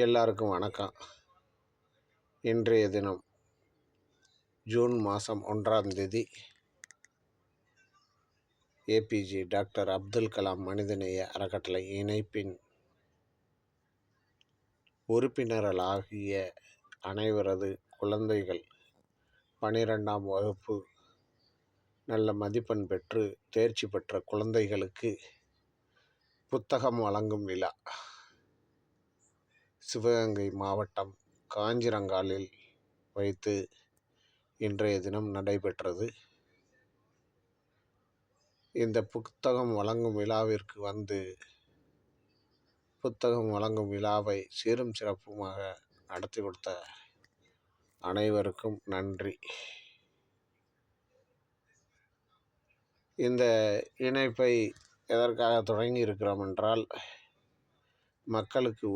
எல்லாருக்கும் வணக்கம். இன்றைய தினம் ஜூன் மாதம் 1ஆம் தேதி ஏபிஜே டாக்டர் அப்துல் கலாம் மனிதநேய அறக்கட்டளை இணைப்பின் உறுப்பினர்களாகிய அனைவரது குழந்தைகள் 12ஆம் வகுப்பு நல்ல மதிப்பெண் பெற்று தேர்ச்சி பெற்ற குழந்தைகளுக்கு புத்தகம் வழங்கும் விழா சிவகங்கை மாவட்டம் காஞ்சிரங்காலில் வைத்து இன்றைய தினம் நடைபெற்றது. இந்த புத்தகம் வழங்கும் விழாவிற்கு வந்து புத்தகம் வழங்கும் விழாவை சீரும் சிறப்புமாக நடத்தி கொடுத்த அனைவருக்கும் நன்றி. இந்த இணைப்பை எதற்காக தொடங்கி இருக்கிறோம் என்றால், மக்களுக்கு